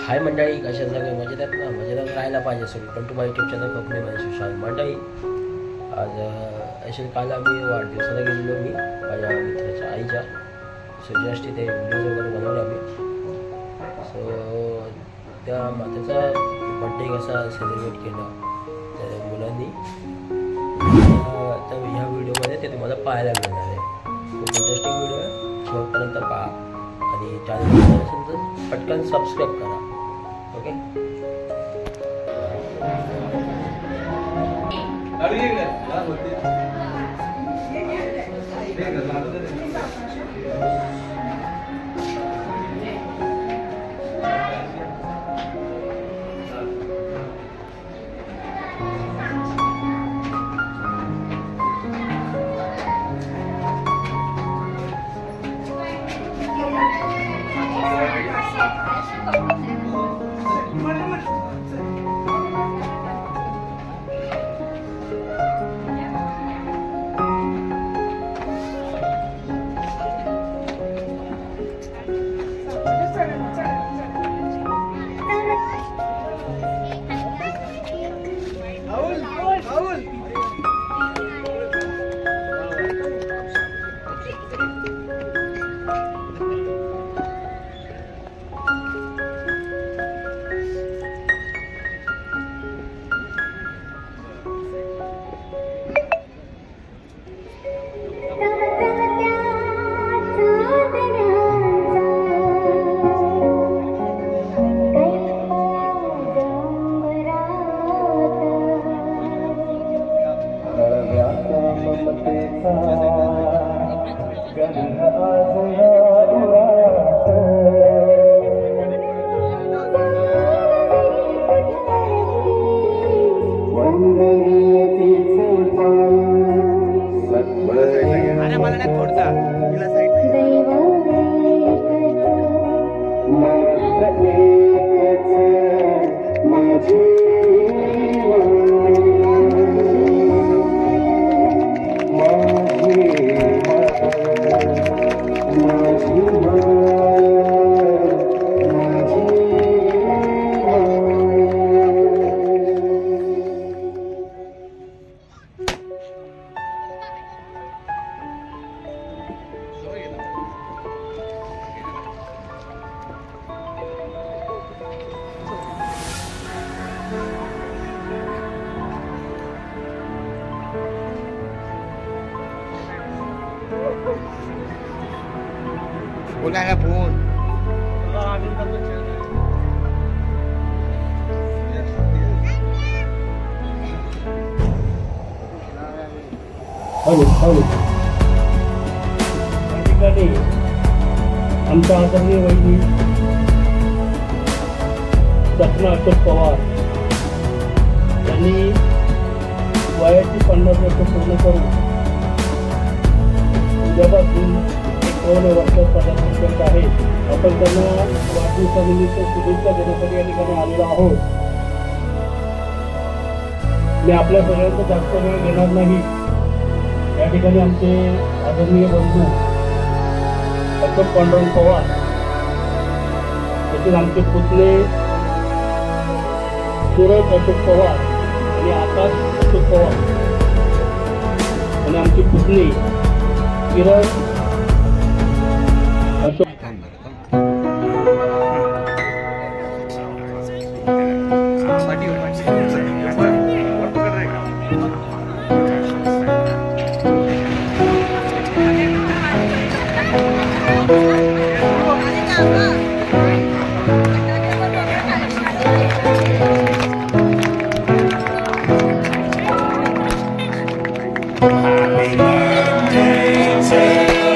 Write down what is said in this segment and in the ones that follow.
हाय मंडळी, कशा सगळे मजेत ना? मजेत राहायला पाहिजे सगळी. पण तुम्हाला यूट्यूब चॅनल कंपनी माझी सुशांत मंडळी. आज ॲक्च्युली काल आम्ही वाढदिवसाला गेलेलो मी माझ्या मित्राच्या आईच्या. सो जस्ट तिथे व्हिडिओज वगैरे बनवले आम्ही. सो त्या मातेचा बड्डे कसा सेलिब्रेट केला त्या मुलांनी, तर ह्या व्हिडिओमध्ये ते तुम्हाला पाहायला मिळणार आहे. खूप इंटरेस्टिंग व्हिडिओ आहे, शेवटपर्यंत पहा आणि चॅनल असेल तर पटकन सबस्क्राईब करा. ओके. बोला है फोन ठिकाणी आमच्या आदरणीय वैदी सपना अशोक पवार यांनी वयाची 50 वर्ष पूर्ण करून उद्यापासून 1 वर्ष पदार्पण करत आहे. आपण त्यांना वाढदिवसानिमित्त शुभेच्छा देण्यासाठी या ठिकाणी आलेलो आहोत. मी आपल्या सगळ्यांचा जास्त वेळ घेणार नाही. या ठिकाणी आमचे आदरणीय बंधू अशोक पांडुरंग पवार, तसेच आमचे पुतणे सूरज अशोक पवार आणि आकाश अशोक पवार आणि आमची पुतणी किरण अशोक. Happy birthday to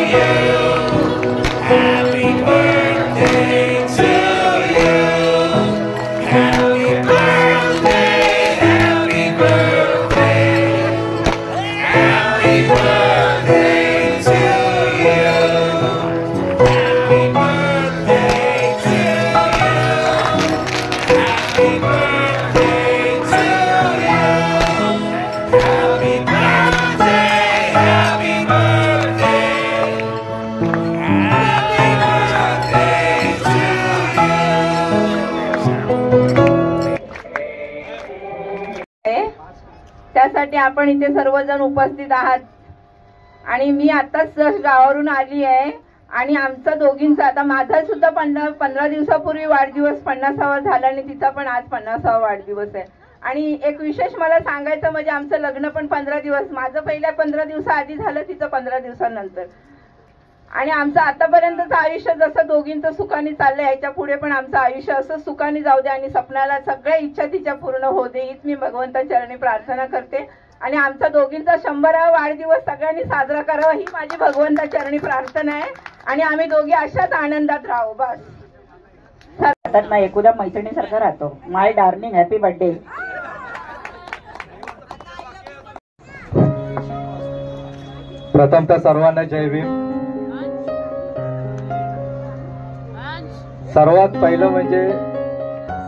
आपण इथे सर्वजण उपस्थित आहात. आणि मी आताच गावावरून आली आहे आणि आमचा दोघींचा आता माझा सुद्धा 15 दिवसापूर्वी वाढदिवस 50वा झाला आणि तिचा पण आज 50वा वाढदिवस आहे. आणि एक विशेष मला सांगायचं म्हणजे आमचं लग्न पण 15 दिवस, माझं पहिल्या 15 दिवसाआधी झालं, तिचं 15 दिवसानंतर. आणि आमचं आतापर्यंतचं आयुष्य जसं दोघींचं सुखाने चाललंय याच्या पुढे पण आमचं आयुष्य असं सुखाने जाऊ दे आणि सपनाला सगळ्या इच्छा तिच्या पूर्ण होऊ दे हीच मी भगवंताच्या चरणी प्रार्थना करते. आणि आमचा दोघींचा 100वा वाढदिवस सगळ्यांनी साजरा करावा ही माझी भगवंताच्या चरणी प्रार्थना आहे. आणि आम्ही दोघी अशाच आनंदात राहू बस. ना एकुद्या मैत्रिणीसारखं राहतो. माय डार्लिंग हॅपी बर्थडे. प्रथमतः सर्वांना जय भीम. सर्वात पहिलं म्हणजे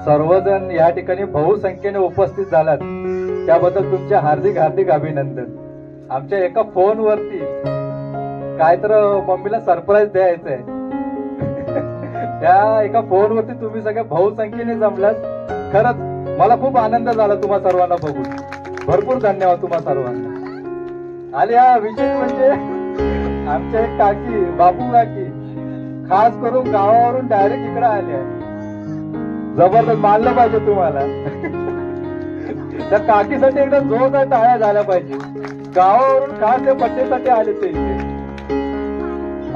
सर्वजण या ठिकाणी बहुसंख्येने उपस्थित झालात त्याबद्दल तुमचे हार्दिक हार्दिक अभिनंदन. आमच्या एका फोनवरती काय तर मम्मीला सरप्राईज द्यायचंय त्या एका फोनवरती तुम्ही सगळे बहुसंख्येने जमलात. खरंच मला खूप आनंद झाला तुम्हा सर्वांना बघून. भरपूर धन्यवाद तुम्हा सर्वांना. आणि हा विशेष म्हणजे आमच्या एक काकी बापू काकी खास करून गावावरून डायरेक्ट इकडे आल्या. जबरदस्त मानलं पाहिजे तुम्हाला. त्या काकीसाठी एकदा जोरदार टाळ्या झाल्या पाहिजे. गावावरून खास त्या बड्डेसाठी आले ते इथे.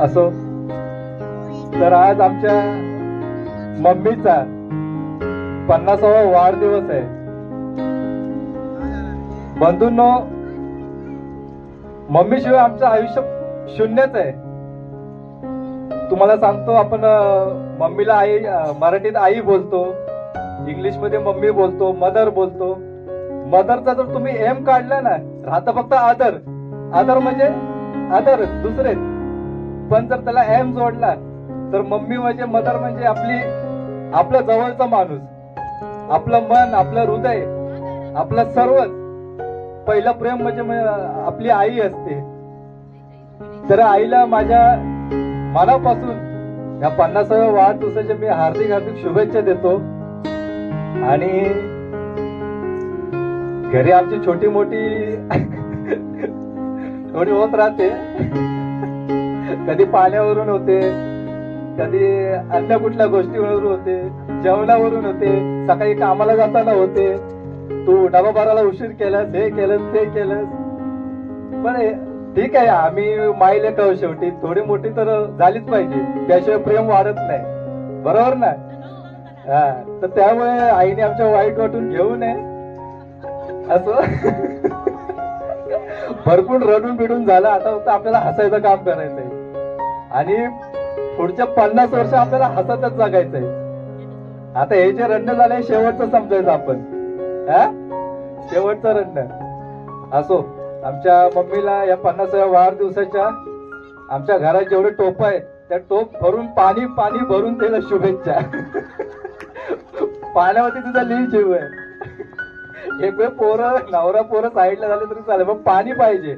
असो तर आज आमच्या मम्मीचा 50वा वाढदिवस आहे. बंधूंनो, मम्मीशिवाय आमचं आयुष्य शून्यच आहे. तुम्हाला सांगतो, आपण मम्मीला आई मराठीत आई बोलतो, इंग्लिश मध्ये मम्मी बोलतो, मदर बोलतो. मदरचा जर तुम्ही एम काढला ना राहतं फक्त आदर. आदर म्हणजे आदर दुसरे, पण जर त्याला एम जोडला तर मम्मी म्हणजे मदर म्हणजे आपलं जवळचा माणूस, आपलं मन, आपलं हृदय, आपलं सर्वच. पहिलं प्रेम म्हणजे आपली आई असते. तर आईला माझ्या मनापासून या 50व्या वाढदिवसाच्या मी हार्दिक हार्दिक शुभेच्छा देतो. आणि घरी आमची छोटी मोठी थोडी होत राहते. कधी पाण्यावरून होते, कधी अन्य कुठल्या गोष्टीवरून होते, जेवणावरून होते, सकाळी कामाला जाताना होते, तू डबा बाराला उशीर केलास, हे केलंस ते केलंस. पण ठीक आहे, आम्ही माईले कळ शेवटी थोडी मोठी तर झालीच पाहिजे, त्याशिवाय प्रेम वाढत नाही. बरोबर ना? हा, तर त्यामुळे आईने आमच्या वाईट वाटून घेऊ नये. असं भरपूर रडून बिडून झालं. आता फक्त आपल्याला हसायचं काम करायचंय आणि पुढच्या 50 वर्ष आपल्याला हसतच जगायचंय. आता हे जे रडणं झालंय शेवटचं समजायचं आपण. शेवटचं रडणं. असो, आमच्या मम्मीला या 50व्या वाढदिवसाच्या आमच्या घरात जेवढे टोप आहेत त्या टोप भरून पाणी भरून त्याला शुभेच्छा. पाण्यावरती तुझा लिहि जीव आहे. एक वेळ पोरं नवरा पोरं साईडला झाले तरी चालेल, पण पाणी पाहिजे.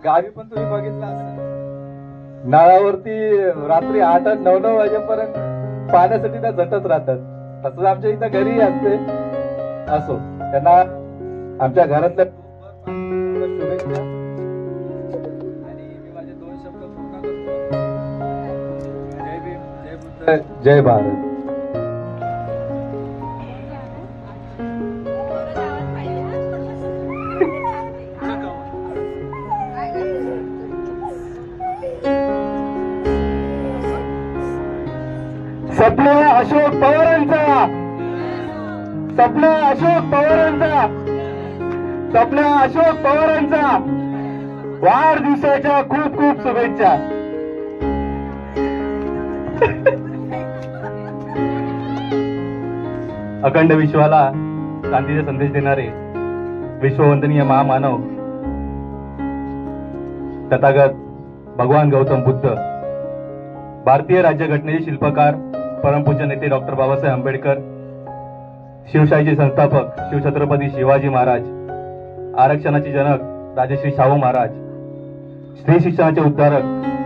गावी पण तुम्ही बघितलं असेल, नळावरती रात्री 8-9 वाजेपर्यंत पाण्यासाठी त्या झटत राहतात. तसंच आमच्या इथं घरी असते. असो, त्यांना आमच्या घरातल्या शुभेच्छा. आणि मी माझे 2 शब्द पूर्ण करतो. जय भीम, जय बुद्ध, जय भारत. सपना अशोक पवारांचा, सपना अशोक पवारांचा, सपना अशोक पवारांचा वाढदिवसाच्या खूप खूप शुभेच्छा. अखंड विश्वाला शांतीचा संदेश देणारे विश्ववंदनीय महामानव तथागत भगवान गौतम बुद्ध, भारतीय राज्यघटनेचे शिल्पकार परमपूज्य नेते डॉक्टर बाबासाहेब आंबेडकर, शिवशाहीचे संस्थापक शिवछत्रपती शिवाजी महाराज, आरक्षणाचे जनक राजश्री शाहू महाराज, स्त्री शिक्षणाचे उद्धारक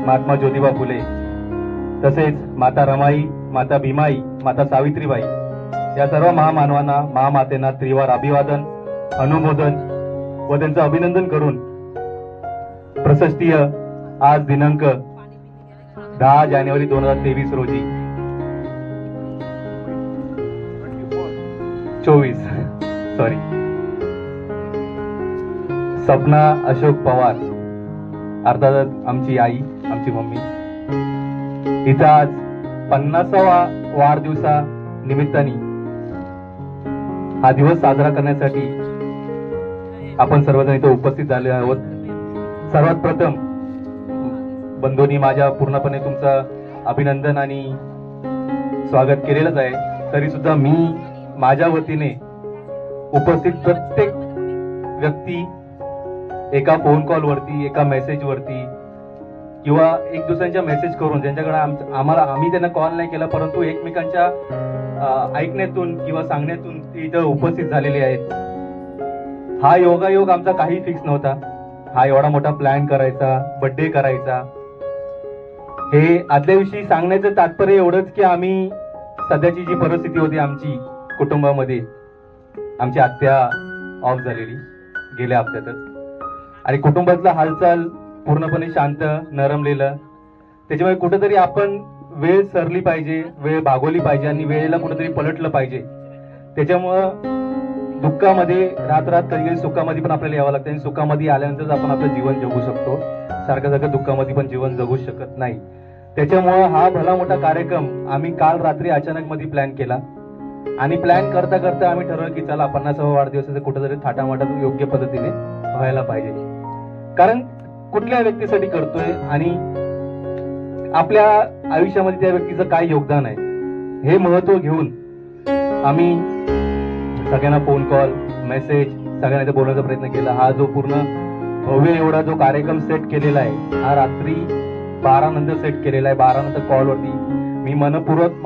महात्मा ज्योतिबा फुले, तसेच माता रमाई, माता भीमाई, माता सावित्रीबाई या सर्व महामानवांना, महामातेंना त्रिवार अभिवादन, अनुमोदन व त्यांचं अभिनंदन करून प्रशस्तीय आज दिनांक 10 जानेवारी 2023 रोजी 24 सॉरी सपना अशोक पवार अर्थातच आमची आई, आमची मम्मी, तिचा आज 50वा वाढदिवसा निमित्ताने हा दिवस साजरा करण्यासाठी आपण सर्वजण इथे उपस्थित झाले आहोत. सर्वात प्रथम बंधूंनी माझ्या पूर्णपणे तुमचं अभिनंदन आणि स्वागत केलेलंच आहे. तरी सुद्धा मी माझ्या वतीने उपस्थित प्रत्येक व्यक्ती एका फोन कॉल वरती, एका मेसेज वरती किंवा एक दुसऱ्यांच्या मेसेज करून ज्यांच्याकडे आम्ही त्यांना कॉल नाही केला, परंतु एकमेकांच्या ऐकण्यातून किंवा सांगण्यातून ते इथं उपस्थित झालेले आहेत. हा योगायोग आमचा काही फिक्स नव्हता. हा एवढा मोठा प्लॅन करायचा, बर्थडे करायचा, हे आदल्या दिवशी सांगण्याचं तात्पर्य एवढंच की आम्ही सध्याची जी परिस्थिती होती आमची कुटुंबामध्ये, आमची आत्या ऑफ झालेली गेल्या हप्त्यातच आणि कुटुंबातला हालचाल पूर्णपणे शांत नरमलेलं. त्याच्यामुळे कुठेतरी आपण वेळ सरली पाहिजे, वेळ भागवली पाहिजे आणि वेळेला कुठेतरी पलटलं पाहिजे. त्याच्यामुळं दुःखामध्ये रात कधी कधी सुखामध्ये पण आपल्याला यावं लागतं आणि सुखामध्ये आल्यानंतरच आपण आपलं जीवन जगू शकतो. सारखं दुःखामध्ये पण जीवन जगू शकत नाही. त्याच्यामुळं हा भला मोठा कार्यक्रम आम्ही काल रात्री अचानक मध्ये प्लॅन केला आणि प्लॅन करता करता आम्ही ठरवलं की चला 50वा वाढदिवसाचं कुठेतरी थाटामाटात योग्य पद्धतीने व्हायला पाहिजे. कारण कुठल्या व्यक्तीसाठी करतोय आणि आपल्या आयुष्यामध्ये त्या व्यक्तीचं काय योगदान आहे हे महत्व घेऊन आम्ही सगळ्यांना फोन कॉल, मेसेज सगळ्यांना बोलण्याचा प्रयत्न केला. हा जो पूर्ण भव्य एवढा जो कार्यक्रम सेट केलेला आहे हा रात्री 12 नंतर सेट केलेला आहे. 12 नंतर कॉल वरती मी मनपूर्वक